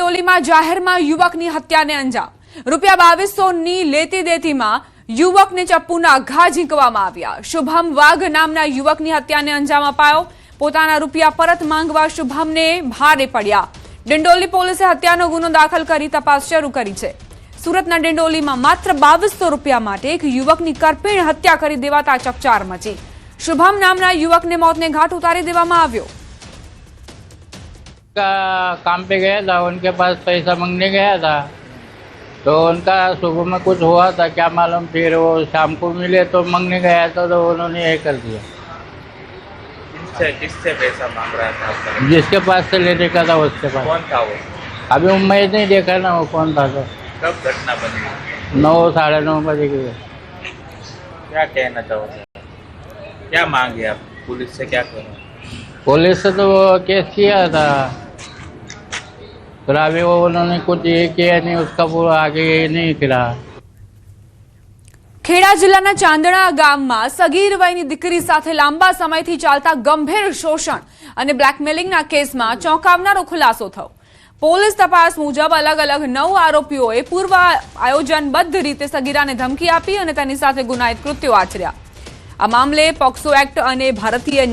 ડિંડોલીમાં જાહેરમાં યુવકની હત્યાને અંજામ. ₹2200ની લેતી દેતીમાં યુવકને ચપ્પુના ઘા ઝીંકવામાં આવ્યા. શુભમ વાઘ નામના યુવકની હત્યાને અંજામ અપાયો. પોતાના રૂપિયા પરત માંગવા શુભમને ભારે પડ્યા. ડિંડોલી પોલીસે હત્યાનો ગુનો દાખલ કરી તપાસ શરૂ કરી છે. સુરતના ડિંડોલીમાં માત્ર ₹2200 માટે એક યુવકની કરપીણ હત્યા કરી દેવાતા ચકચાર મચી. शुभम नामना युवक ने मौत ने घाट उतारी देवामां आव्यो. काम पे गया था, उनके पास पैसा मांगने गया था, तो उनका सुबह में कुछ हुआ था, क्या मालूम, फिर वो शाम को मिले तो मांगने गया था, तो उन्होंने ये कर दिया. किससे पैसा मांग रहा था आपका? जिसके पास से लेने का था उसके पास. कौन था वो? अभी मैं नहीं देखा ना वो कौन था. तो कब घटना बनी? 9 साढ़े 9 बजे की. क्या कहना चाहोगे? क्या मांगे आप पुलिस से? क्या करो? पुलिस से तो वो केस किया था, फिर अभी वो उन्होंने कुछ ये किया नहीं, उसका पूरा आगे ये नहीं फिरा. ખેડા જિલ્લાના ચાંદણા ગામમાં સગીર વયની દીકરી સાથે લાંબા સમયથી ચાલતા ગંભીર શોષણ અને બ્લેકમેલિંગના કેસમાં ચોંકાવનારો ખુલાસો થયો. પોલીસ તપાસ મુજબ અલગ અલગ 9 આરોપીઓએ પૂર્વ આયોજનબદ્ધ રીતે સગીરાને ધમકી આપી અને તેની સાથે ગુનાહિત કૃત્યો આચર્યા. આ મામલે પોક્સો એક્ટ અને ભારતીય